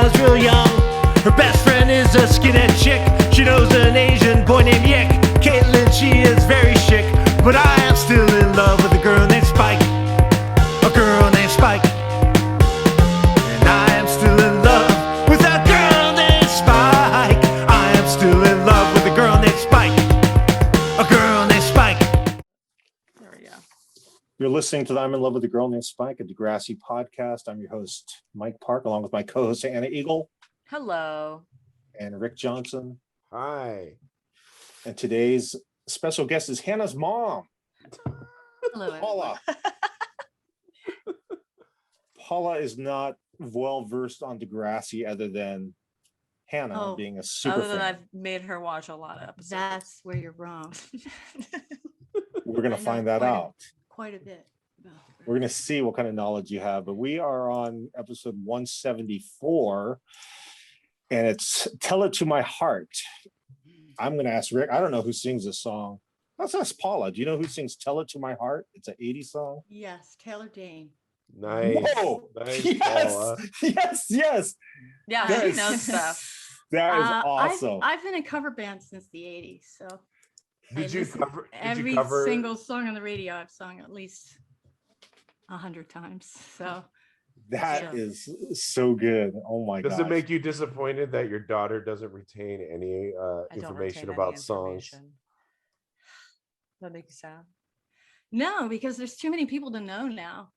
Hannah's real young. Her best friend is a skinhead chick. She knows an Asian boy named Yick. Caitlin, she is very chic, but I am still in love with a girl named Spike. A girl named Spike. And I am still in love with a girl named Spike. I am still in love with a girl named Spike. A girl named Spike. There we go. You're listening to the I'm in Love with a Girl Named Spike, a Degrassi podcast. I'm your host, Mike Park, along with my co-host, Anna Eagle. Hello. And Rick Johnson. Hi. And today's special guest is Hannah's mom, Hello. Paula. Paula is not well versed on Degrassi other than Hannah being a super Other than fan. I've made her watch a lot of episodes. That's where you're wrong. We're going to I know find that out. Quite a bit. We're going to see what kind of knowledge you have. But we are on episode 174, and it's Tell It to My Heart. I'm going to ask Rick. I don't know who sings this song. Let's ask Paula. Do you know who sings Tell It to My Heart? It's an 80s song. Yes, Taylor Dane. Nice. Whoa! Nice, Yes! Paula. Yes! Yeah, That she is- knows stuff. That is awesome. I've been in cover bands since the 80s, so Did you listen- cover? Did every you cover? single song on the radio I've sung at least 100 times. So That Yeah. is so good. Oh my Does gosh. it make you disappointed that your daughter doesn't retain any I don't information retain about any songs? information. That make you sad? no, because there's too many people to know now.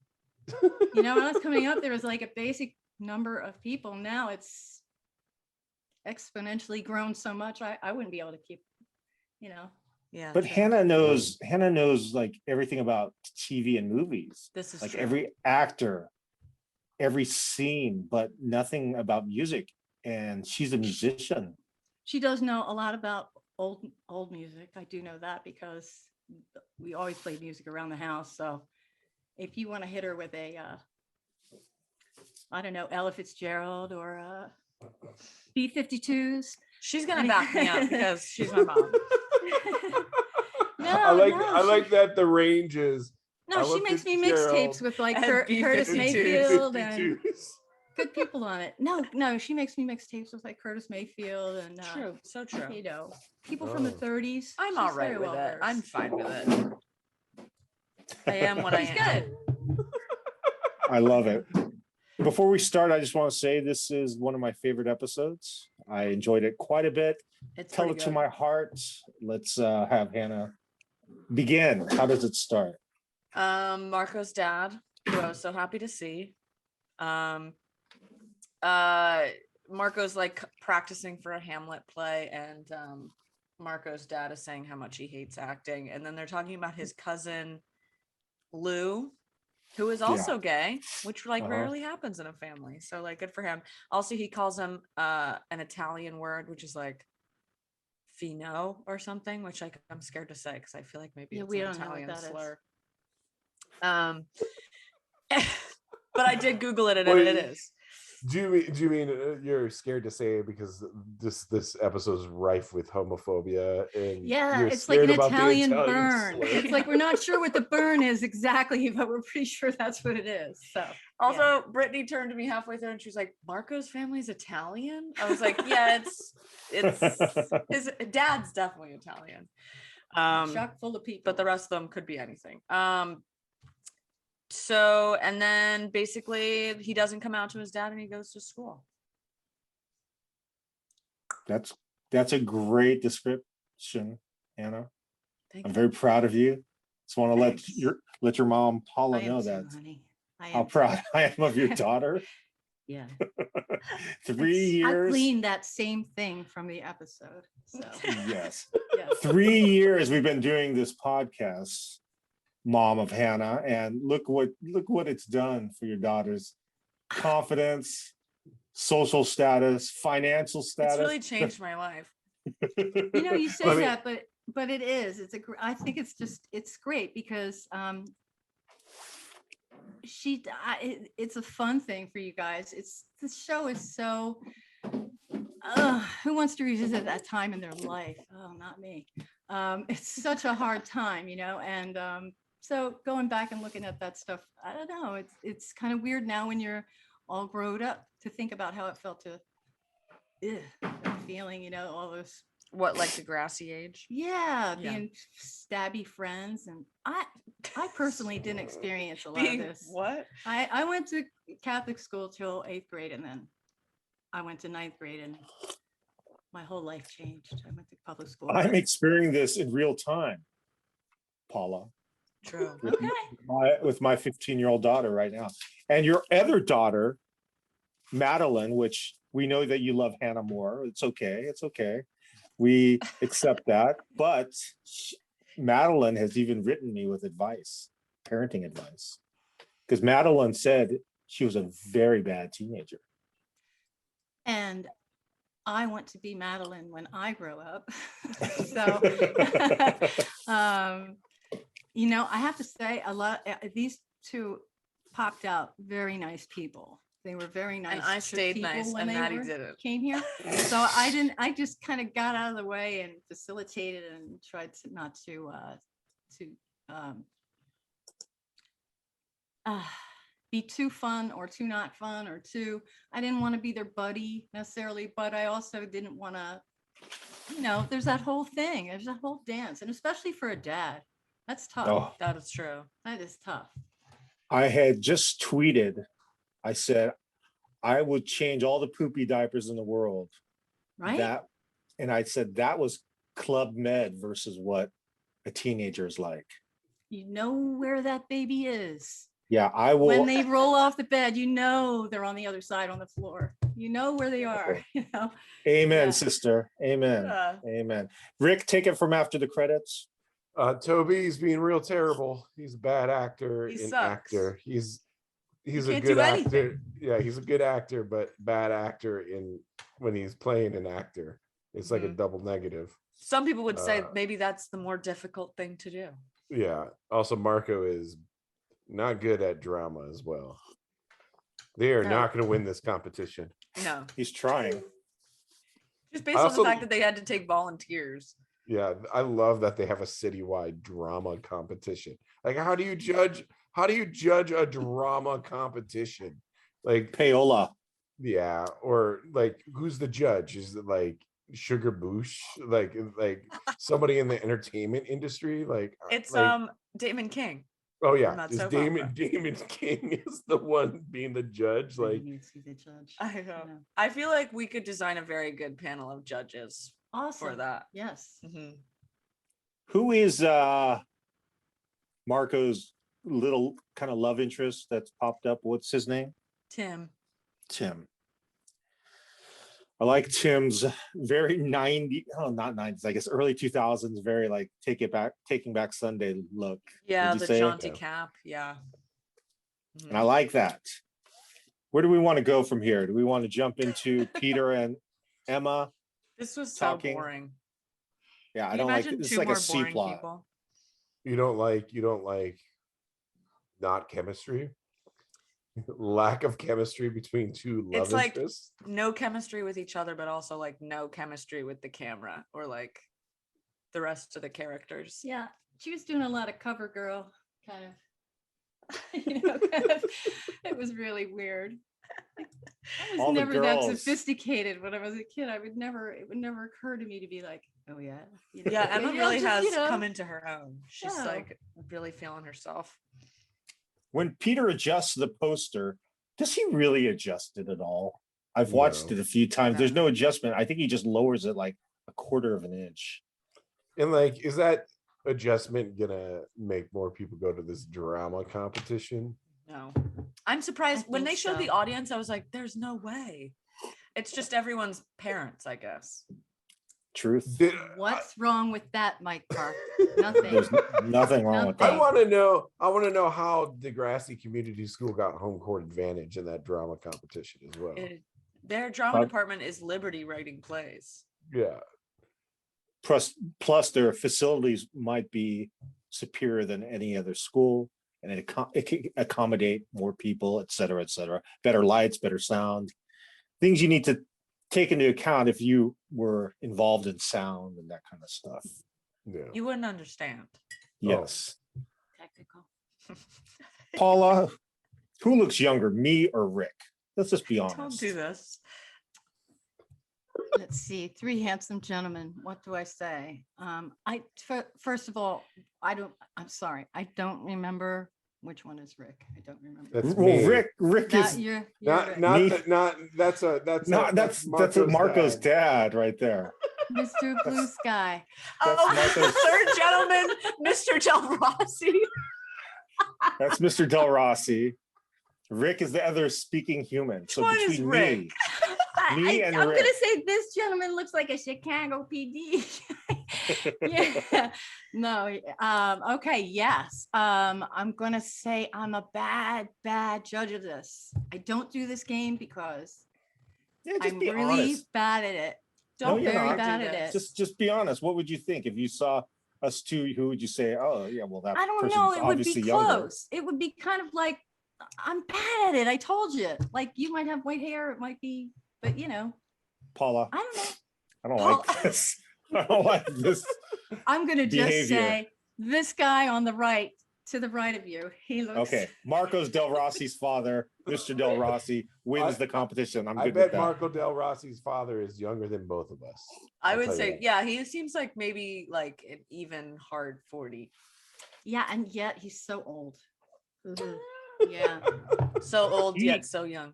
You know, when I was coming up, there was like a basic number of people. Now it's exponentially grown so much. I wouldn't be able to keep, you know. Yeah. But true. Hannah knows like everything about TV and movies. This is Like true. every actor, every scene, but nothing about music. And she's a musician. She does know a lot about old music. I do know that because we always played music around the house. So if you want to hit her with a I don't know, Ella Fitzgerald or B-52s. She's gonna back me up because she's my mom. I like that the range is. No, Ella she makes me Fitzgerald mixtapes with like and Curtis B-52s. Mayfield and 52s. good people on it. No, she makes me mixtapes with like Curtis Mayfield and True. So true. you know, people from the Oh. 30s. I'm She's all right very with well it. versed. I'm fine with it. I am what I She's am. good. I love it. Before we start, I just want to say this is one of my favorite episodes. I enjoyed it quite a bit. It's Tell pretty It to good. My Heart. Let's have Hannah begin. How does it start? Marco's dad, who I was so happy to see. Marco's like practicing for a Hamlet play, and Marco's dad is saying how much he hates acting, and then they're talking about his cousin Lou, who is also gay, which like Uh-huh. rarely happens in a family. So like good for him. Also, he calls him an Italian word, which is like fino or something, which like I'm scared to say because I feel like maybe Yeah, it's we an don't know what Italian that is. slur. But I did Google it, and Wait. it is. Do you mean you're scared to say it because this episode is rife with homophobia and Yeah, you're it's like an scared about the Italian burn. slur? It's like we're not sure what the burn is exactly, but we're pretty sure that's what it is. So Also, Brittany turned to me halfway through, and she was like, "Marco's family's Italian." I was like, "Yeah, it's his dad's definitely Italian." chock full of people. But the rest of them could be anything. So, and then basically he doesn't come out to his dad and he goes to school. That's a great description, Hannah. Thank I'm you. very proud of you. Just want to Thanks. let your mom Paula I am know too, that honey. I how am too. proud I am of your daughter. Yeah. 3 I years. gleaned that same thing from the episode. So Yes. yeah. 3 years we've been doing this podcast, mom of Hannah, and look what it's done for your daughter's confidence, social status, financial status. It's really changed my life. You know, you say I mean- that, but it is. I think it's great because it's a fun thing for you guys. The show is so who wants to revisit that time in their life? Oh, not me. It's such a hard time, you know, and so going back and looking at that stuff, I don't know, it's kind of weird now when you're all grown up to think about how it felt to, that feeling, you know, all those, What, like Degrassi age? yeah, Yeah. being stabby friends. And I personally didn't experience a lot Being of this. what? I went to Catholic school till 8th grade, and then I went to 9th grade, and my whole life changed. I went to public school. I'm experiencing this in real time, Paula, True. Okay. with my 15-year-old daughter right now. And your other daughter, Madeline, which we know that you love Hannah more. It's okay. It's okay. We accept that. But Madeline has even written me with advice, parenting advice. Because Madeline said she was a very bad teenager. And I want to be Madeline when I grow up. So, you know, I have to say these two popped out very nice people. They were very nice. And I stayed people nice, when and they Maddie didn't. came here. So I just kind of got out of the way and facilitated and tried to not to be too fun or too not fun or too, I didn't want to be their buddy necessarily, but I also didn't want to, you know, there's that whole thing, there's that whole dance. And especially for a dad, that's tough. Oh, That is true. That is tough. I had just tweeted, I said, I would change all the poopy diapers in the world. Right? And I said that was Club Med versus what a teenager is like. You know where that baby is. Yeah, I will. When they roll off the bed, you know they're on the other side on the floor. You know where they are, you know. Amen, Yeah. sister. Amen. Yeah. Amen. Rick, take it from after the credits. Toby's being real terrible. He's a bad actor. He and sucks. actor. He's a can't good do actor. anything. Yeah, he's a good actor, but bad actor when he's playing an actor. It's like a Mhm. double negative. Some people would say Uh, maybe that's the more difficult thing to do. Yeah. Also, Marco is not good at drama as well. They are No. not going to win this competition. No, He's trying. just based I on also- the fact that they had to take volunteers. Yeah, I love that they have a citywide drama competition. Like, how do you judge a drama competition? Like, Paola. yeah, or like, who's the judge? Is it like Sugar Boosh? Like somebody in the entertainment industry? Like, It's like, Damon King. oh from yeah, that is soap Damon opera. King is the one being the judge? Like, You see the judge. I know. Yeah. I feel like we could design a very good panel of judges Awesome. for that. Yes. Mhm. Who is Marco's little kind of love interest that's popped up? What's his name? Tim. Tim. I like Tim's very 90, not 90s, I guess early 2000s, very like Taking Back Sunday look. Yeah, Would you the say? jaunty Yeah. cap. Yeah. And I like that. Where do we want to go from here? Do we want to jump into Peter and Emma? This was so Talking. boring. Yeah, I Can you don't like imagine this. two Is like more a C boring plot. people? you don't like not chemistry, lack of chemistry between two love It's like interests. no chemistry with each other, but also like no chemistry with the camera or like the rest of the characters. Yeah. She was doing a lot of cover girl kind of. You know, kind of, it was really weird. I was All the never that girls. sophisticated when I was a kid. It would never occur to me to be like, oh yeah. You know, Yeah, Emma really just, has you know, come into her own. She's Yeah. like really feeling herself. When Peter adjusts the poster, does he really adjust it at all? I've watched No. it a few times. There's No. no adjustment. I think he just lowers it like a quarter of an inch. And like, is that adjustment gonna make more people go to this drama competition? No, I'm surprised when think they showed the so. audience. I was like, "There's no way." It's just everyone's parents, I guess. Truth. Did- What's wrong with that, Mike Park? Nothing. There's nothing wrong with I that. want to know how Degrassi Community School got home court advantage in that drama competition as well. Their drama Prob- department is Liberty writing plays. Yeah. Plus, their facilities might be superior than any other school, and it can accommodate more people, et cetera, et cetera. Better lights, better sound, things you need to take into account if you were involved in sound and that kind of stuff. Yeah. You wouldn't understand. Yes. Technical. Paula, who looks younger, me or Rick? Let's just be Don't honest. do this. Let's see, three handsome gentlemen. What do I say? First of all, I'm sorry. I don't remember which one is Rick. I don't remember. That's Well, me. Rick That is you're Not Rick. not Me? the, not that's a that's not a, that's Marco's Marco's dad. dad right there. Mr. Blue Sky. That's Oh, Marco's- third gentleman, Mr. Del Rossi. That's Mr. Del Rossi. Rick is the other speaking human. So one is between Rick? me, Me and I'm Rick. gonna say this gentleman looks like a Chicago PD. Yeah. No. Okay. Yes. I'm gonna say I'm a bad judge of this. I don't do this game because yeah, just I'm be really honest. bad at it. No, Don't you're very not. bad do at this. it. Just be honest. What would you think if you saw us two? Who would you say? Oh, yeah, well, that I don't person's know. It would obviously be younger. close. It would be kind of like I'm bad at it. I told you. Like you might have white hair. It might be, but Paula, I don't know. I don't Paul- like this. I don't like this. I'm gonna just Behavior. say this guy on the right, to the right of you. He looks Okay, Marco's Del Rossi's father, Mr. Del Rossi, wins the competition. I'm I good with bet that. Marco Del Rossi's father is younger than both of us. I I'll would tell you say, that. yeah, he seems like maybe like an even hard 40. Yeah, and yet he's so old. Yeah. So old He- yet so young.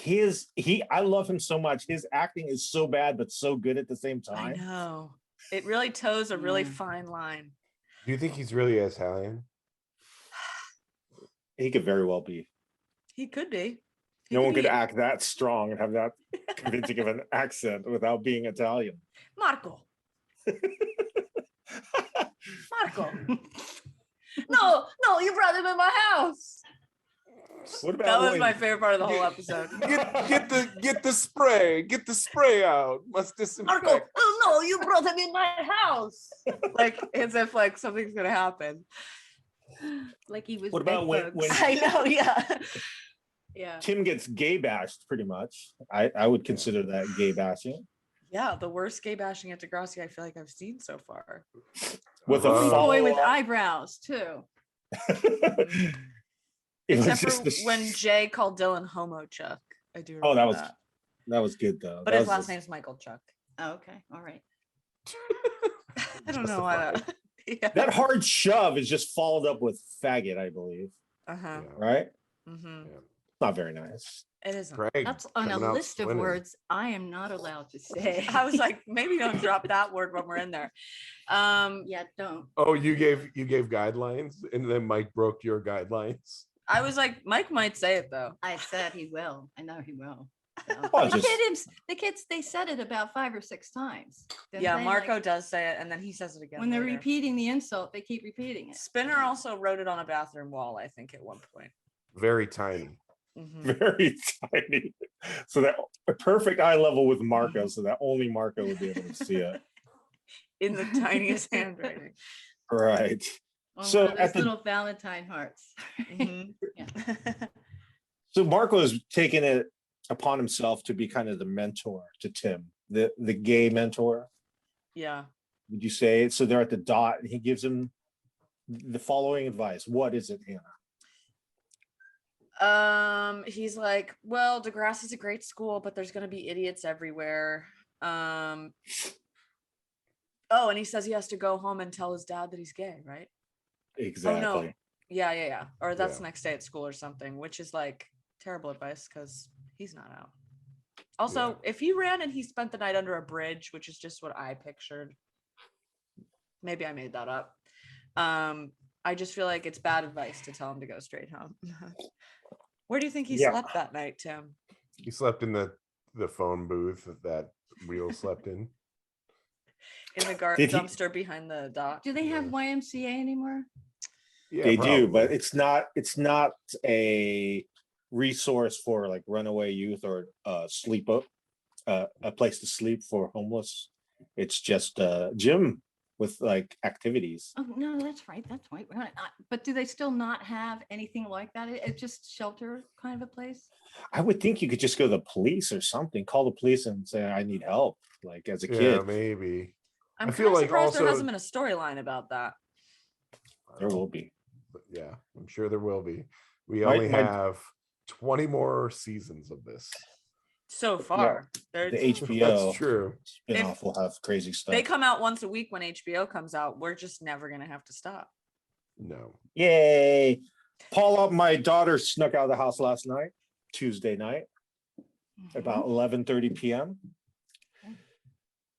I love him so much. His acting is so bad, but so good at the same I time. know. It really toes a really Yeah. fine line. Do you think he's really Italian? He could very well be. He could be. He No one be could act that strong and have that convincing of an accent without being Italian. Marco. Marco. No, you brought him in my house. What about That was when- my favorite part of the whole episode. Get the spray out. Must disinfect. Marco, oh no, you brought him in my house. Like as if like something's gonna happen. Like he was. What about bed when- bugs. I know, yeah. Yeah. Tim gets gay bashed pretty much. I would consider that gay bashing. Yeah, the worst gay bashing at Degrassi I feel like I've seen so far. With Uh-huh. a Big follow boy with eyebrows too. It was Except just for the- when Jay called Dylan Homo Chuck. I do remember Oh, that was good though. But That his was last name's Michael Chuck. Oh, okay. All right. I don't know why. Yeah. that hard shove is just followed up with faggot, I believe. Uh-huh. Yeah. Right? Mm-hmm. Not very nice. It isn't. Craig That's on a coming out list of swinging. words I am not allowed to say. I was like, maybe don't drop that word when we're in there. Yeah, don't. Oh, you gave guidelines, and then Mike broke your guidelines. I was like, Mike might say it though. I said he will. I know he will. So. Well, The kids, they said it about 5 or 6 times. Then Yeah, they, Marco like, does say it, and then he says it again. when they're later. repeating the insult, they keep repeating it. Spinner also wrote it on a bathroom wall, I think, at one point. Very tiny. Mhm. Very tiny. So that a perfect eye level with Marco, so that only Marco would be able to see it. In the tiniest handwriting. Right. On So one of those at the- little Valentine hearts. Mhm. So Marco has taken it upon himself to be kind of the mentor to Tim, the gay mentor. Yeah. Would you say? So they're at the dot and he gives him the following advice. What is it, Hannah? He's like, well, Degrassi's a great school, but there's gonna be idiots everywhere. Oh, and he says he has to go home and tell his dad that he's gay, right? Exactly. Yeah. Or that's Yeah. the next day at school or something, which is like terrible advice because he's not out. Also, if he ran and he spent the night under a bridge, which is just what I pictured, maybe I made that up. I just feel like it's bad advice to tell him to go straight home. Where do you think he Yeah. slept that night, Tim? He slept in the phone booth that Real slept in. In the Did he- dumpster behind the dock. Do they have Yeah. YMCA anymore? Yeah, They do, but probably. it's not a resource for like runaway youth or a place to sleep for homeless. It's just a gym with like activities. Oh, no, that's right. That's right. But do they still not have anything like that? It's just shelter kind of a place? I would think you could just go to the police or something, call the police and say, I need help, like as a Yeah, kid. maybe. I'm I kind feel of like surprised there also- hasn't been a storyline about that. There will be. But yeah, I'm sure there will be. We My- only my- have 20 more seasons of this. So far. The There's- HBO That's true. spinoff will have crazy stuff. They come out once a week when HBO comes out. We're just never gonna have to stop. No. Yay. Paula, my daughter snuck out of the house last night, Tuesday night, about 11:30 p.m.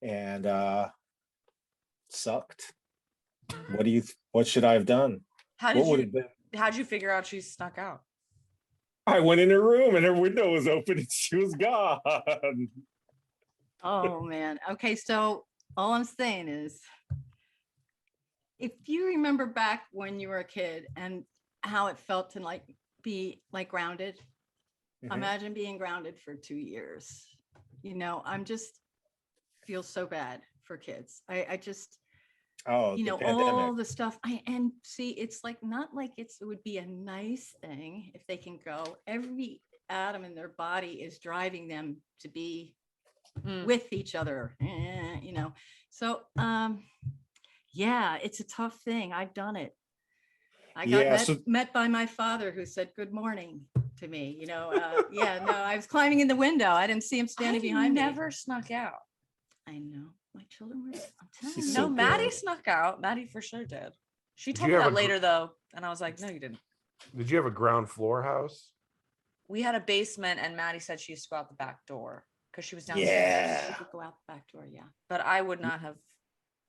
And sucked. What should I have done? What would have been? How'd you figure out she snuck out? I went in her room and her window was open and she was gone. Oh man. Okay, so all I'm saying is, if you remember back when you were a kid and how it felt to like be like grounded, Mhm. imagine being grounded for 2 years. You know, I'm just feel so bad for kids. I just, Oh, you the know, pandemic. all the stuff. And see, it's like not like it would be a nice thing if they can go. Every atom in their body is driving them to be Mm. with each other, you know. So yeah, it's a tough thing. I've done it. I got Yeah, so met by my father, who said good morning to me, you know. Yeah, no, I was climbing in the window. I didn't see him standing behind me. Never snuck out. I know, my children were, I'm telling She's you. so No, Maddie good. snuck out. Maddie for sure did. She Did told you me have that a later though, and I was like, no, you didn't. Did you have a ground floor house? We had a basement, and Maddie said she used to go out the back door because she was downstairs. Yeah. You could go out the back door, yeah. But I would not have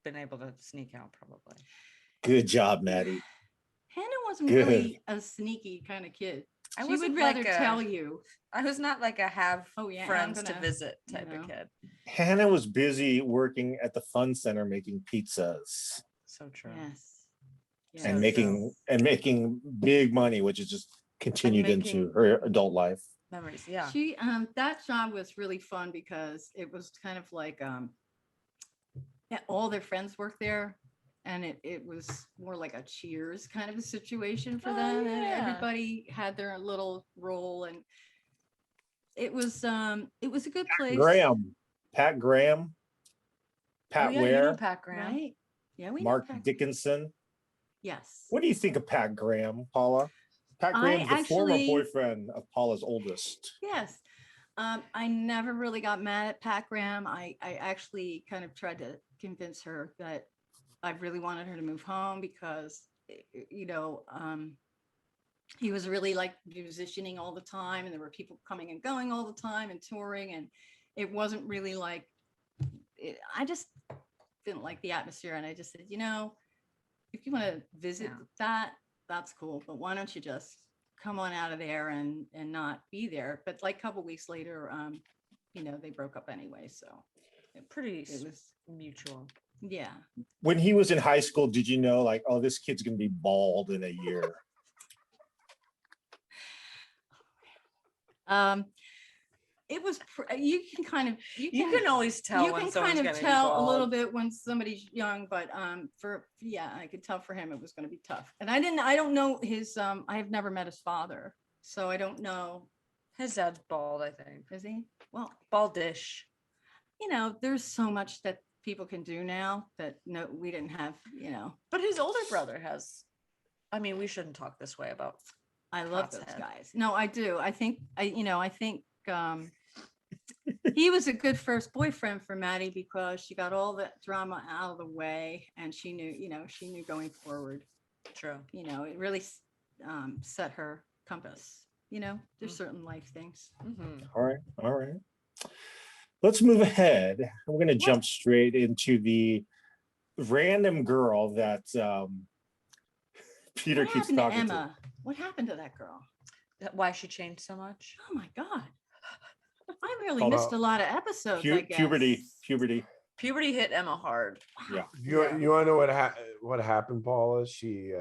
been able to sneak out probably. Good job, Maddie. Hannah wasn't Good. really a sneaky kind of kid. I She wasn't would rather like a- tell you. I was not like a have Oh, yeah, I'm friends to gonna, visit you type know. of kid. Hannah was busy working at the fun center making pizzas So true. Yes. and So making big money, which is just continued into making- her adult life. Memories. Yeah. She that job was really fun because it was kind of like yeah, all their friends worked there, and it was more like a Cheers kind of a situation for Oh, them, and yeah. everybody had their little role, and it was a good place. Pat Graham, Pat Oh, yeah, Ware, you know Pat Graham. Right? Yeah, we know Mark Pat Graham. Dickinson. Yes. What do you think of Pat Graham, Paula? Pat I Graham's the former actually- boyfriend of Paula's oldest. Yes. I never really got mad at Pat Graham. I actually kind of tried to convince her that I really wanted her to move home because, you know, he was really like musicianing all the time, and there were people coming and going all the time and touring, and it wasn't really like, I just didn't like the atmosphere. And I just said, you know, if you want to visit that's cool, but why don't you just come on out of there and not be there. But like a couple weeks later, you know, they broke up anyway. So Pretty it was, mutual. yeah. When he was in high school, did you know, like, oh, this kid's gonna be bald in a year? It was, you can kind of, You can always tell you when can someone's kind of getting tell a little bald. bit when somebody's young, but yeah, I could tell for him it was going to be tough. And I don't know his, I have never met his father, so I don't know. His dad's bald, I think. Is he? Well, Baldish. you know, there's so much that people can do now that no, we didn't have, you know. But his older brother has. I mean, we shouldn't talk this way about. I love Pat's those head. guys. No, I do. I think he was a good first boyfriend for Maddie because she got all that drama out of the way, and she knew going forward, True. you know, it really set her compass. You know, there's certain life things. Mm-hmm. All right. Let's move ahead. We're gonna jump straight into the random girl that Peter What keeps happened to talking to. Emma? What happened to that girl? Why she changed so much? Oh my God. I really Called missed out a lot of episodes, I guess. Puberty. Puberty hit Emma hard. Yeah. You Yeah. you want to know what happened, Paula? She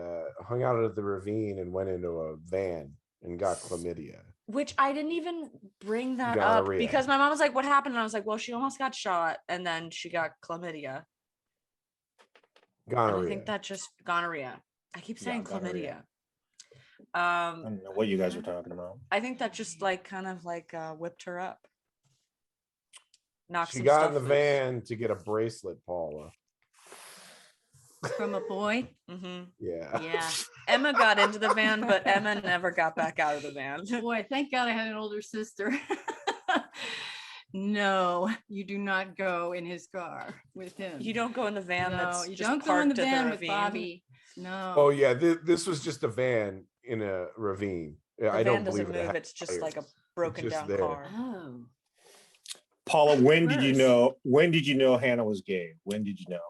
hung out at the ravine and went into a van and got chlamydia. Which I didn't even bring that Gonorrhea. up because my mom was like, what happened? And I was like, well, she almost got shot and then she got chlamydia. And Gonorrhea. I think that just gonorrhea. I keep Yeah, saying gonorrhea. chlamydia. I don't know what you guys are talking about. I think that just like kind of like whipped her up. Knocked She some got stuff in the loose. van to get a bracelet, Paula. from a boy. Yeah. Yeah. Emma got into the van, but Emma never got back out of the van. Boy, thank God I had an older sister. No, you do not go in his car with him. You don't go in the van No, that's you just don't go in the parked at van with ravine. Bobby. No. Oh yeah, this was just a van in a ravine. Yeah, The I don't van doesn't believe it move. had It's just tires. like a broken just down there. car. Oh. Paula, when did you Worse. know? When did you know Hannah was gay? When did you know?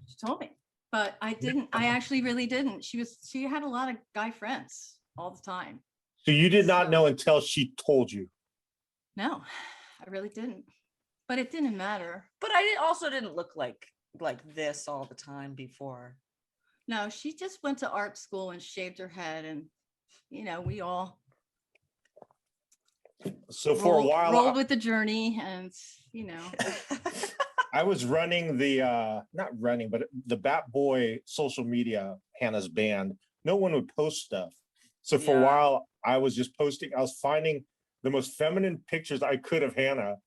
She told me, but I didn't. I actually really didn't. She had a lot of guy friends all the time. So you did not So- know until she told you. No, I really didn't. But it didn't matter. But I also didn't look like this all the time before. No, she just went to art school and shaved her head, and we all So for a while, rolled with the journey, and I was running the not running, but the Bat Boy social media, Hannah's band. No one would post stuff. So for a Yeah. while, I was just posting, I was finding the most feminine pictures I could of Hannah,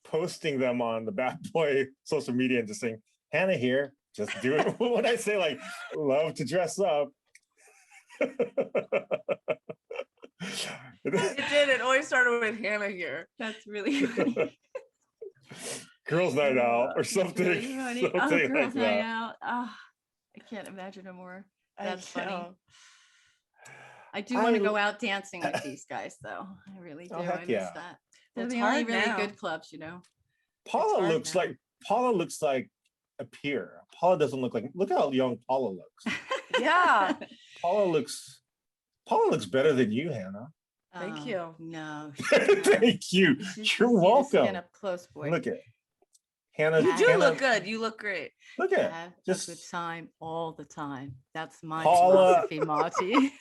posting them on the Bat Boy social media and just saying, Hannah here, just do it. When I say like love to dress up. It did. It always started with Hannah here. that's really funny. Girls' night out or That's something. really funny. Something Oh, like girls' night that. out. Oh, I can't imagine no more. That's funny. know. I do want to I- go out dancing with these guys, though. I really do. Oh, heck I miss yeah. that. Well, They're it's the only hard really now. good clubs, Paula hard looks now. like a peer. Paula doesn't look like. Look how young Paula looks. Yeah. Paula looks better than you, Hannah. Thank you. No. Thank you. You should You're see the welcome. skin up close, boy. Look at Hannah. You do Hannah, look good. You look great. Look at Have just a good time all the time. That's my Paula- philosophy, Monty.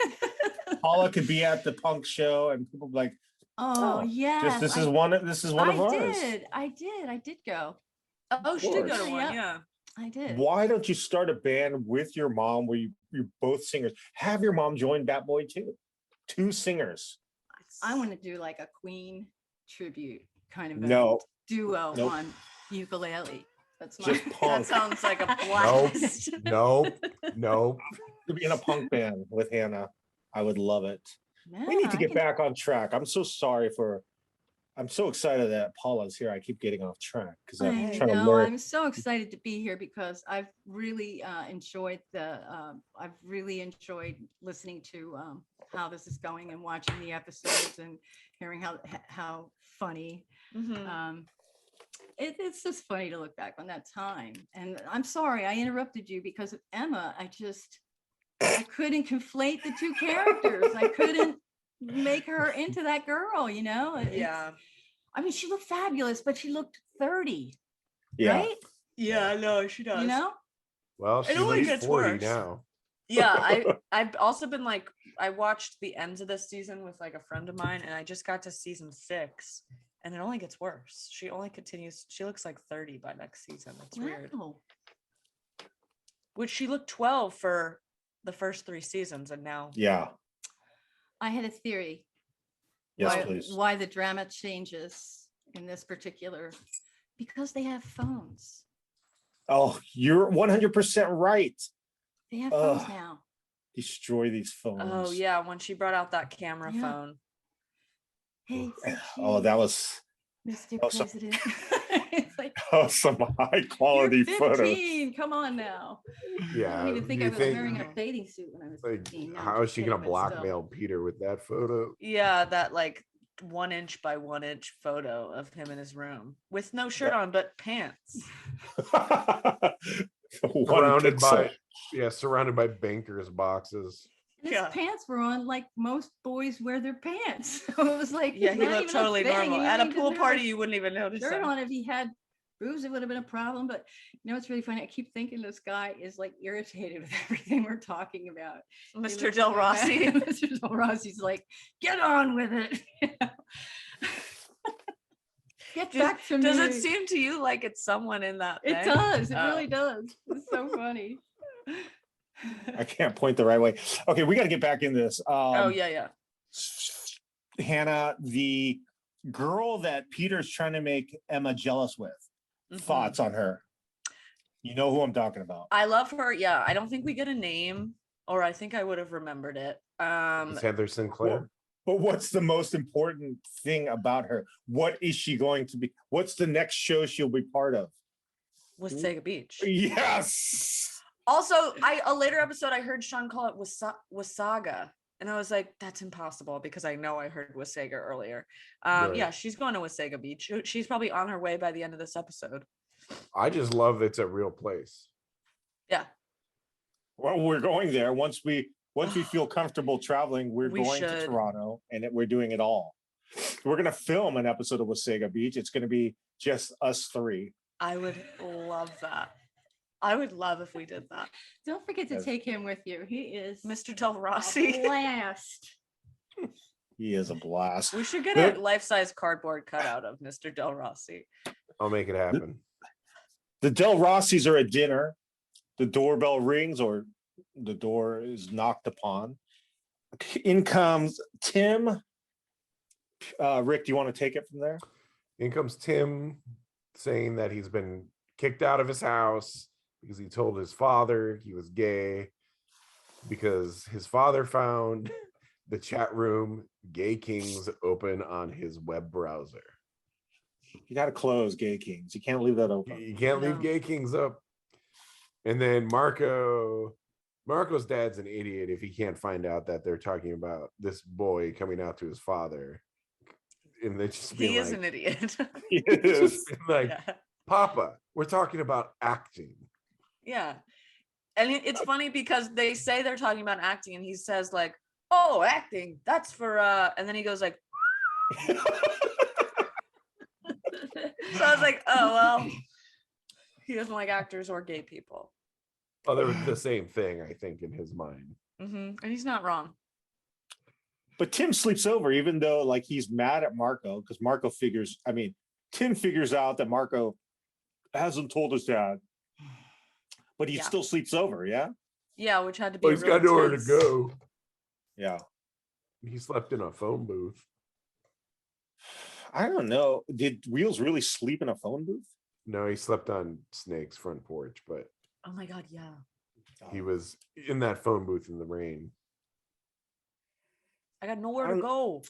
Paula could be at the punk show and people be like, Oh, yeah. just this is one of ours. I did go. Oh, she did go course. to one. Yep. Yeah. I did. Why don't you start a band with your mom where you're both singers? Have your mom join Bat Boy too. 2 singers. I want to do like a Queen tribute kind of No. duo Nope. on ukulele. That's my Just That punk. sounds like a Nope. blast. Nope. Nope. To be in a punk band with Hannah. I would love it. We need to I get can- back on track. I'm so excited that Paula's here. I keep getting off track because I'm I trying to know. learn. I'm so excited to be here because I've really enjoyed listening to how this is going and watching the episodes and hearing how funny. Mhm. It's just funny to look back on that time. And I'm sorry I interrupted you because of Emma. I couldn't conflate the 2 characters. I couldn't make her into that girl. Yeah. I mean, she looked fabulous, but she looked 30, Yeah. right? Yeah. No, she does. Well, It she only looks gets 40 worse. now. Yeah. I've also been I watched the ends of this season with like a friend of mine, and I just got to season 6, and it only gets worse. She only continues. She looks like 30 by next season. It's weird. Wow. Which she looked 12 for the first 3 seasons, and now Yeah. I had a theory. Yes, please. Why the drama changes in this particular, because they have phones. Oh, you're 100% right. They have phones Ugh. now. Destroy these phones. oh yeah, when she brought out that camera Yeah. phone. Hey, Oh, that was Mr. awesome. President. It's like, some high quality you're photos. 15. Come on now. Yeah. I don't even think you I was wearing a No. bathing suit when I was like, 15. No, I'm how is just she gonna kidding, but still. blackmail Peter with that photo? Yeah, that like 1 inch by 1 inch photo of him in his room with no shirt on but pants. One pixel. Surrounded by bankers boxes. And his Yeah. pants were on like most boys wear their pants. So it was like, Yeah, he not looked even a totally thing. normal. He At a didn't pool have party, you wouldn't even notice shirt him. on. If he had boobs, it would have been a problem. But it's really funny. I keep thinking this guy is like irritated with everything we're talking about. He Mr. looks Del so Rossi. mad. Mr. Del Rossi's like, get on with it. Get back to me. Does it seem to you like it's someone in that It thing? does. It Oh. really does. It's so funny. I can't point the right way. Okay, we got to get back in this. Oh yeah. Hannah, the girl that Peter's trying to make Emma jealous with. Mhm. Thoughts on her? You know who I'm talking about. I love her. Yeah, I don't think we get a name, or I think I would have remembered it. It's Heather Sinclair. But what's the most important thing about her? What is she going to be? What's the next show she'll be part of? Wasaga Beach. Yes. Also, a later episode I heard Sean call it Wasaga, and I was like, that's impossible because I know I heard Wasaga earlier. Right. Yeah, she's going to Wasaga Beach. She's probably on her way by the end of this episode. I just love it's a real place. Yeah. Well, we're going there once we feel comfortable traveling. We're We going to should. Toronto, and we're doing it all. We're gonna film an episode of Wasaga Beach. It's gonna be just us three. I would love that. I would love if we did that. Don't forget to Yes. take him with you. He is Mr. Del a Rossi. blast. He is a blast. We should get Good. a life-size cardboard cutout of Mr. Del Rossi. I'll make it happen. The Del Rossis are at dinner. The doorbell rings, or the door is knocked upon. In comes Tim. Rick, do you want to take it from there? In comes Tim saying that he's been kicked out of his house because he told his father he was gay, because his father found the chat room Gay Kings open on his web browser. You got to close Gay Kings. You can't leave that open. You can't leave No. Gay Kings up. And then Marco's dad's an idiot if he can't find out that they're talking about this boy coming out to his father. And they just be He is like, an idiot. Yes. like, Yeah. Papa, we're talking about acting. Yeah. And it's funny because they say they're talking about acting and he says like, oh, acting, that's for and then he goes like, so I was like, oh well, he doesn't like actors or gay people. Oh, they're the same thing, I think, in his mind. And he's not wrong. But Tim sleeps over, even though like he's mad at Marco, because Tim figures out that Marco hasn't told his dad, but he Yeah. still sleeps over. Yeah. Yeah, which had to be. Oh, a he's real got nowhere to tense- go. Yeah. He slept in a phone booth. I don't know. Did Wheels really sleep in a phone booth? No, he slept on Snake's front porch, but Oh my god, yeah. he was in that phone booth in the rain. I got nowhere to I'm- go.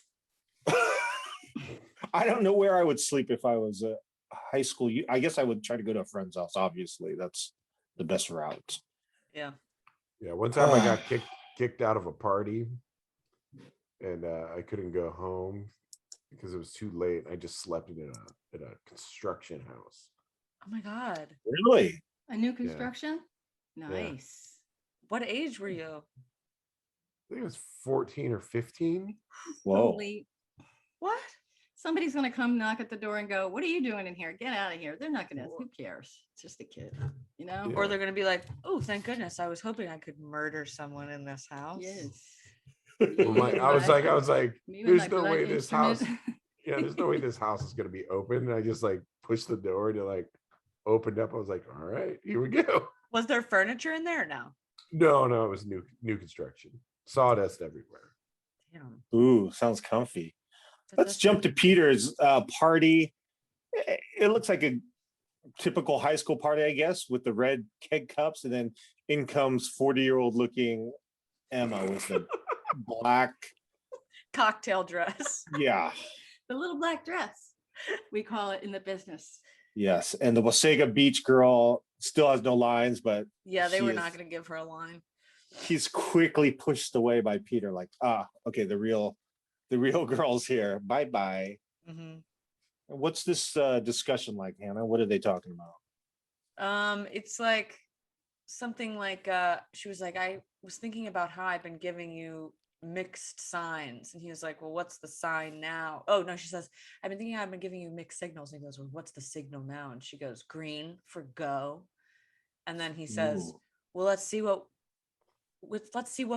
I don't know where I would sleep if I was a high school. I guess I would try to go to a friend's house. Obviously, that's the best route. Yeah. Yeah, one time I got kicked out of a party, and I couldn't go home because it was too late. I just slept in a construction house. Oh my god. Really? A new construction? Nice. What age were you? I think it was 14 or 15. Whoa. Holy- What? Somebody's gonna come knock at the door and go, "What are you doing in here? Get out of here." They're not gonna, who cares? It's just a kid, you know? Yeah. Or they're gonna be like, oh, thank goodness. I was hoping I could murder someone in this house. Yes. I was like, Me with my there's no blood way this house. instrument. Yeah, there's no way this house is gonna be open. And I just like pushed the door to like opened up. I was like, all right, here we go. Was there furniture in there or no? No, it was new construction. Sawdust everywhere. Damn. Ooh, sounds comfy. Let's That's- jump to Peter's party. It looks like a typical high school party, I guess, with the red keg cups, and then in comes 40-year-old looking Emma with the black. cocktail dress. Yeah. The little black dress, we call it in the business. Yes. And the Wasaga Beach girl still has no lines, but Yeah, they She were is- not gonna give her a line. he's quickly pushed away by Peter, like, okay, the real girl's here. Bye-bye. hmm What's this discussion like, Hannah? What are they talking about? It's like something like she was like, I was thinking about how I've been giving you mixed signs, and he was like, well, what's the sign now? Oh no, she says, I've been thinking I've been giving you mixed signals, and he goes, well, what's the signal now? And she goes, green for go. And then he says, Ooh. well, let's see what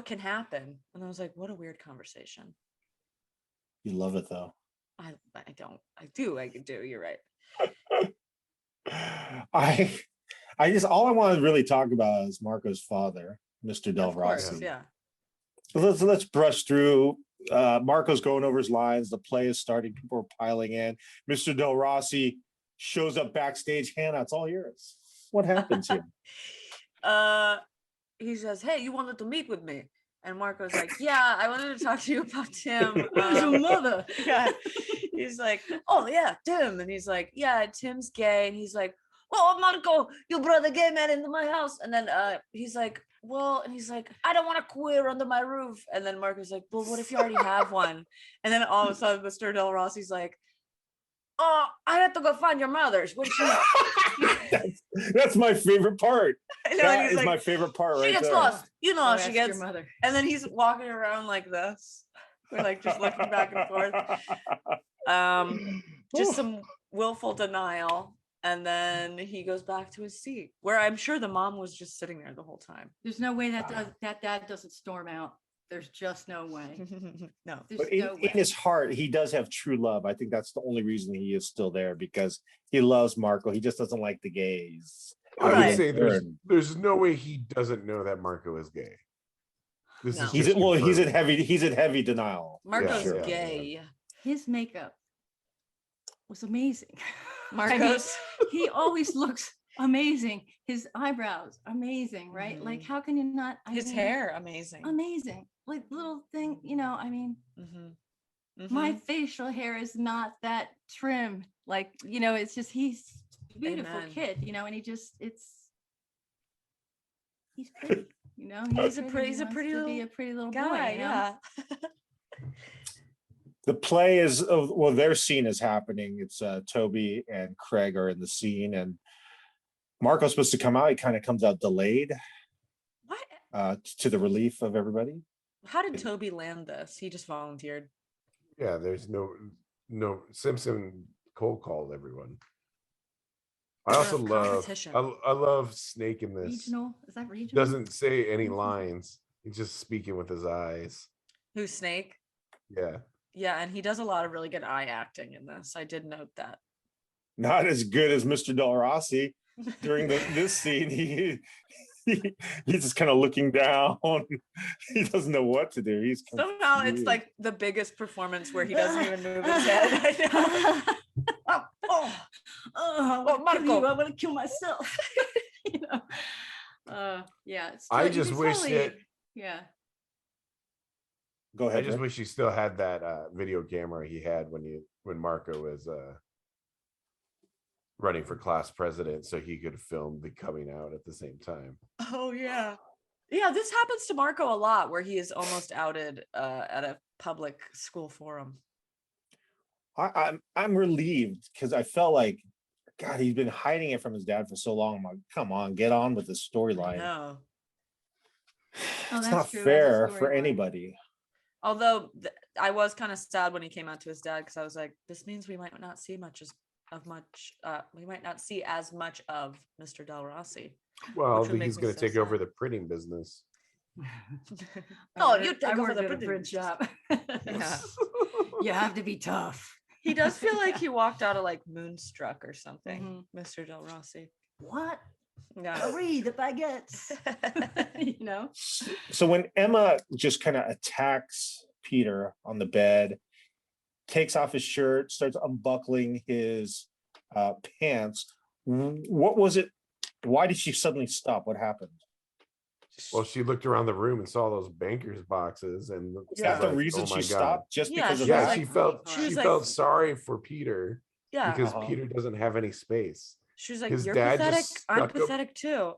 can happen. And I was like, what a weird conversation. You love it though. I do. You're right. I just all I want to really talk about is Marco's father, Mr. Del Of course, Rossi. yeah. Let's brush through. Marco's going over his lines. The play is starting. People are piling in. Mr. Del Rossi shows up backstage. Hannah, it's all yours. What happens here? He says, "Hey, you wanted to meet with me?" And Marco's like, "Yeah, I wanted to talk to you about Tim." Who's your mother? Yeah. He's like, "Oh yeah, Tim." And he's like, "Yeah, Tim's gay." And he's like, "Oh, Marco, you brought a gay man into my house." And then he's like, "Well," and he's like, "I don't want a queer under my roof." And then Marco's like, "Well, what if you already have one?" And then all of a sudden, Mr. Del Rossi's like, "Oh, I have to go find your mother's." When she, That's my favorite part. I know, and That he's is like, my favorite part "She right gets there. lost, you know how she Ask gets." your mother. And then he's walking around like this. We're like just looking back and forth. Just some willful denial. And then he goes back to his seat, where I'm sure the mom was just sitting there the whole time. There's no way that dad doesn't storm out. There's just no way. No. There's But in, no in way. his heart, he does have true love. I think that's the only reason he is still there, because he loves Marco. He just doesn't like the gays. I would Right. say there's no way he doesn't know that Marco is gay. This No. is He's just in, well, confirmed. he's in heavy denial. Marco's Yeah, yeah, gay. His makeup was amazing. Marco's. He always looks amazing. His eyebrows, amazing, right? Mhm. Like, how can you not? I His mean, hair, amazing. amazing. Like little thing, I mean, Mhm. my Mhm. facial hair is not that trim. Like, it's just he's a beautiful Amen. kid, and he's pretty, He's a pretty- He he's a wants pretty to be little a pretty little guy, boy, yeah. The play is, well, their scene is happening. It's Toby and Craig are in the scene, and Marco's supposed to come out. He kind of comes out delayed, What? to the relief of everybody. How did Toby land this? He just volunteered. Yeah, there's no Simpson cold called everyone. I They're also a love competition. I love Snake in this. regional. Is that regional? Doesn't say any lines. He's just speaking with his eyes. Who's Snake? Yeah. Yeah, and he does a lot of really good eye acting in this. I did note that. Not as good as Mr. Del Rossi during this scene. He's just kind of looking down. He doesn't know what to do. He's Somehow it's confused. like the biggest performance where he doesn't even move his head. I know. Oh, Oh, Oh, Marco. I want to kill myself. Yeah. It's I you just can wish totally- that Yeah. Go I ahead. just Rick. wish he still had that video camera he had when Marco was running for class president, so he could film the coming out at the same time. Oh yeah. Yeah, this happens to Marco a lot where he is almost outed at a public school forum. I'm relieved because I felt like, God, he's been hiding it from his dad for so long. I'm like, come on, get on with the storyline. No. Oh, It's that's not true, as a fair for storyline. anybody. Although I was kind of sad when he came out to his dad because I was like, this means we might not see we might not see as much of Mr. Del Rossi. Well, Which would make he's me going to so take over sad. the printing business. No, I you worked- take I over worked the at a printing print business. shop. Yeah. You have to be tough. He does feel like he walked out of like Moonstruck or something, Mm-hmm. Mr. Del Rossi. What? Yeah. Read the baguettes. So when Emma just kind of attacks Peter on the bed, takes off his shirt, starts unbuckling his pants, what was it? Why did she suddenly stop? What happened? Well, she looked around the room and saw those bankers boxes, and Is that the like, reason "Oh my she God." stopped? Just Yeah, because of she was Yeah, that? she felt she she was like- felt sorry for Peter Yeah. because Uh-huh. Peter doesn't have any space. She was like, his you're dad pathetic. just I'm stuck up- pathetic too.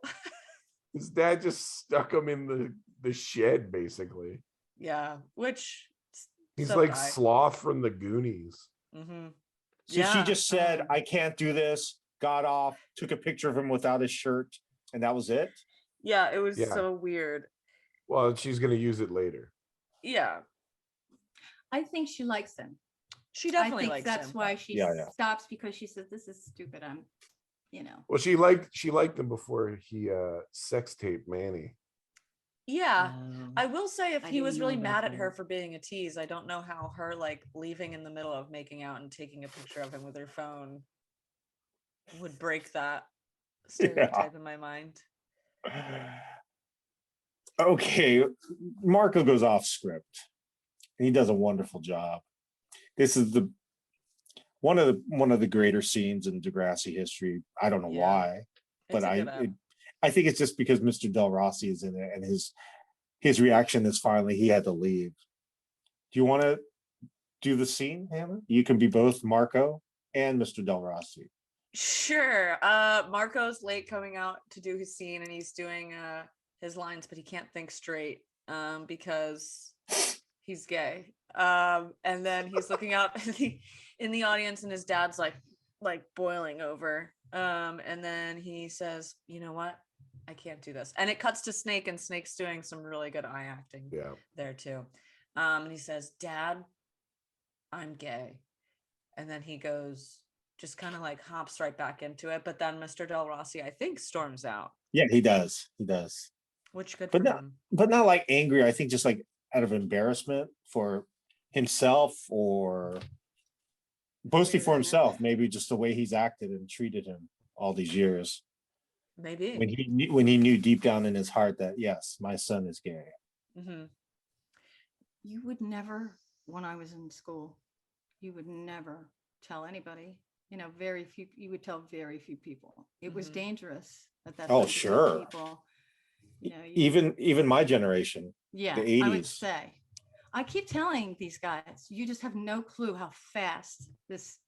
His dad just stuck him in the shed, basically. Yeah. Which He's so like guy. Sloth from the Goonies. Mm-hmm. So she just said, I can't do this, got off, took a picture of him without his shirt, and that was it? Yeah, it was Yeah. so weird. Well, she's going to use it later. Yeah. I think she likes him. She I definitely think likes that's him. why she Yeah. stops, because she says, this is stupid. Well, she liked him before he sex taped Manny. Yeah. I will say if I he was didn't really know mad about at her that. for being a tease, I don't know how her like leaving in the middle of making out and taking a picture of him with her phone would break that stereotype in my mind. Okay, Marco goes off script. He does a wonderful job. This is one of the greater scenes in Degrassi history. I don't know Yeah. why. but It's a good app. I think it's just because Mr. Del Rossi is in it, and his reaction is finally he had to leave. Do you want to do the scene, Hannah? You can be both Marco and Mr. Del Rossi. Sure. Marco's late coming out to do his scene, and he's doing his lines, but he can't think straight because he's gay. And then he's looking out in the audience, and his dad's like boiling over. And then he says, "You know what? I can't do this." And it cuts to Snake, and Snake's doing some really good eye acting there too. And he says, "Dad, I'm gay." And then he goes, just kind of like hops right back into it. But then Mr. Del Rossi, I think, storms out. Yeah, he does. He does. Which good But for not, him. but not like angry. I think just like out of embarrassment for himself, or mostly for himself, maybe just the way he's acted and treated him all these years. Maybe. When he knew deep down in his heart that yes, my son is gay. Mm-hmm. You would never, when I was in school, you would never tell anybody. You know, very few. You would tell very few people. It was dangerous at that time. Oh, to tell sure. people. You know, Even my generation. yeah, the 80s. I would say. I keep telling these guys, you just have no clue how fast this,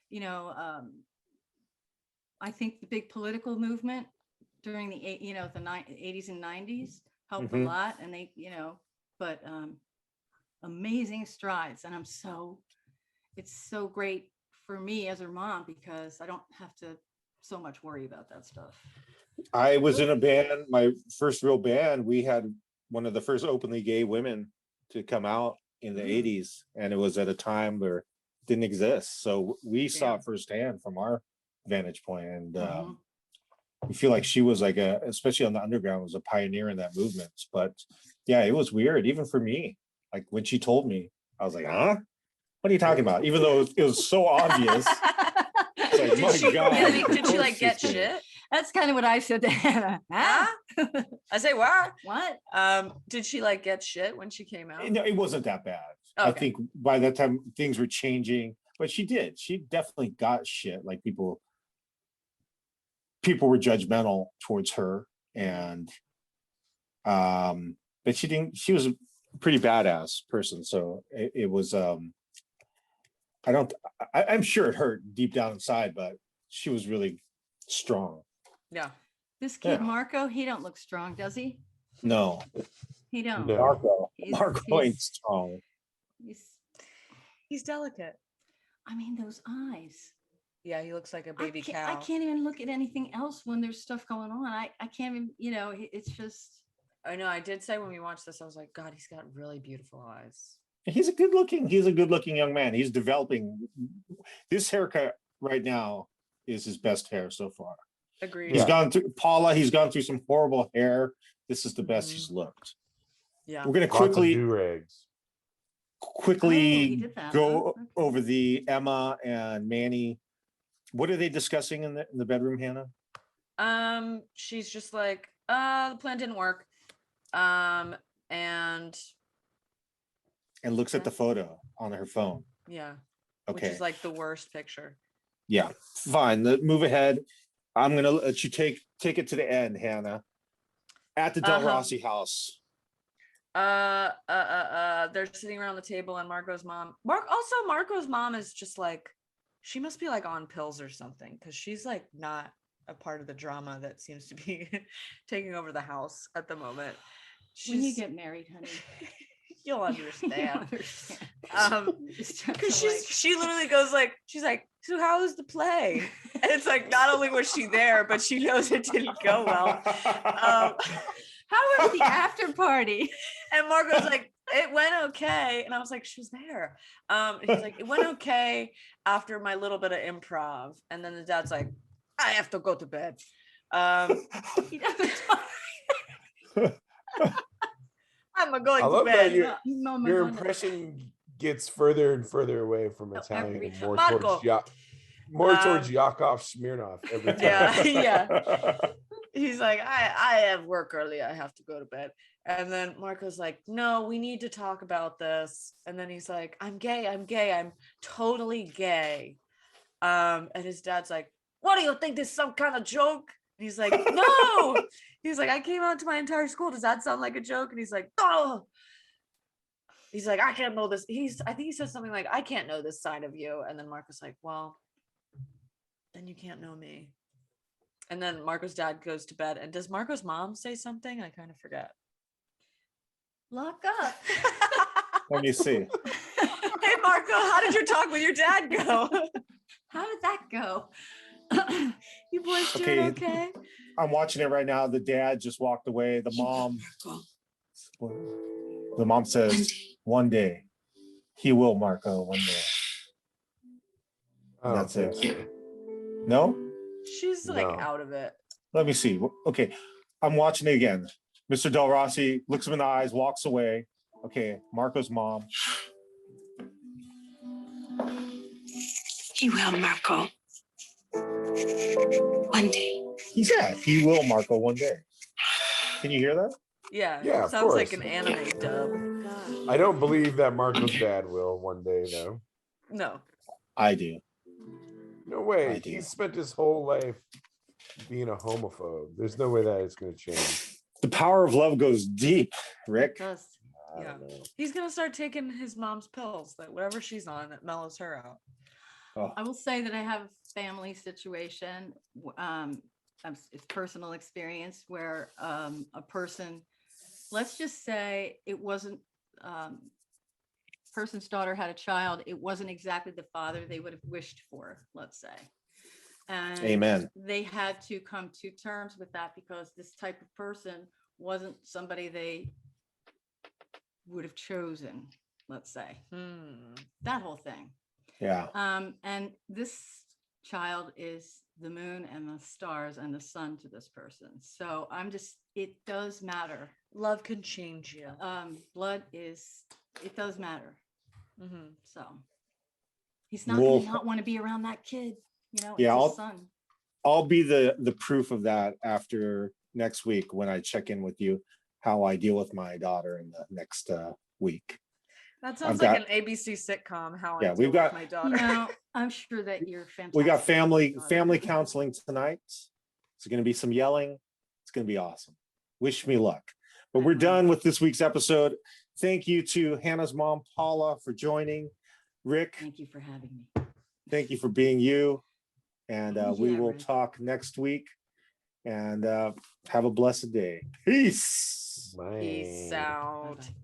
you know, I think the big political movement during the 80s and 90s helped a lot, and they, you know, but amazing strides, and it's so great for me as her mom because I don't have to so much worry about that stuff. I was in a band, my first real band. We had one of the first openly gay women to come out in the 80s, and it was at a time where it didn't exist. So we saw it firsthand from our vantage point, and we feel like she was like especially on the underground, was a pioneer in that movement. But yeah, it was weird, even for me. Like when she told me, I was like, huh? What are you talking about? Even though it was so obvious. It's like, my God. Did she like get shit? That's kind of what I said to Hannah. Huh? I say, what? What? Did she like get shit when she came out? No, it wasn't that bad. Okay. I think by that time things were changing, but she definitely got shit. Like people were judgmental towards her, and but she was a pretty badass person. So it was I'm sure it hurt deep down inside, but she was really strong. Yeah. This kid, Marco, he don't look strong, does he? No. He don't. No. Marco ain't He's- strong. He's delicate. I mean, those eyes. Yeah, he looks like a baby cow. I can't even look at anything else when there's stuff going on. I can't even, you know, it's just. I know. I did say when we watched this, I was like, God, he's got really beautiful eyes. He's a good looking young man. He's developing. This haircut right now is his best hair so far. Agreed. He's gone through Paula. He's gone through some horrible hair. This is the best he's looked. Yeah. We're gonna quickly go over the Emma and Manny. What are they discussing in the bedroom, Hannah? She's just like, the plan didn't work. And looks at the photo on her phone. Yeah. Okay. Which is like the worst picture. Yeah, fine. Move ahead. I'm gonna let you take it to the end, Hannah. At the Del Rossi house. They're sitting around the table, and Marco's mom is just like, she must be like on pills or something, because she's like not a part of the drama that seems to be taking over the house at the moment. When you get married, honey. You'll understand. Because because she literally goes like, she's like, so how was the play? And it's like, not only was she there, but she knows it didn't go well. How was the after party? And Marco's like, it went okay. And I was like, she was there. And he's like, it went okay after my little bit of improv. And then the dad's like, I have to go to bed. He doesn't talk. I'm going I to love bed. that your impression gets further and further away from Italian and more towards Yakov Smirnoff every time. Yeah. He's like, I have work early. I have to go to bed. And then Marco's like, no, we need to talk about this. And then he's like, I'm gay. I'm totally gay. And his dad's like, what do you think? This is some kind of joke? he's like, no. He's like, I came out to my entire school. Does that sound like a joke? And he's like, oh. He's like, I can't know this. I think he says something like, I can't know this side of you. And then Marco's like, well, then you can't know me. And then Marco's dad goes to bed. And does Marco's mom say something? I kind of forget. Lock up. Let me see. Hey, Marco, how did your talk with your dad go? How did that go? You boys doing Okay. okay? I'm watching it right now. The dad just walked away. The mom says, one day he will, Marco, one day. I And don't that's think it. so. No? She's like No. out of it. Let me see. Okay. I'm watching it again. Mr. Del Rossi looks him in the eyes, walks away. Okay. Marco's mom. He will, Marco. One day. Yeah, he will, Marco, one day. Can you hear that? Yeah. Yeah, of Sounds like course. an anime dub. I don't believe that Marco's dad will one day, though. No. I do. No way. I do. He's spent his whole life being a homophobe. There's no way that it's going to change. The power of love goes deep, Rick. Does. I Yeah. don't know. He's gonna start taking his mom's pills, that whatever she's on, that mellows her out. Oh, I will say that I have a family situation. It's personal experience where a person, let's just say it wasn't, person's daughter had a child. It wasn't exactly the father they would have wished for, let's say. And amen. they had to come to terms with that because this type of person wasn't somebody they would have chosen, let's say. That whole thing. Yeah. And this child is the moon and the stars and the sun to this person. So it does matter. Love can change you. It does matter. Mm-hmm. So he's not Well, going to not want to be around that kid, Yeah, it's his son. I'll be the proof of that after next week when I check in with you, how I deal with my daughter in the next week. That sounds I've like got- an ABC sitcom. How I Yeah, deal we've with got- my daughter. I'm sure that you're fantastic. We got family daughter. counseling tonight. There's going to be some yelling. It's going to be awesome. Wish me luck. But we're done with this week's episode. Thank you to Hannah's mom, Paula, for joining. Rick, Thank you for having me. thank you for being you. And we Yeah, will Rick. talk next week. And have a blessed day. Peace. Bye. Peace out. Bye-bye.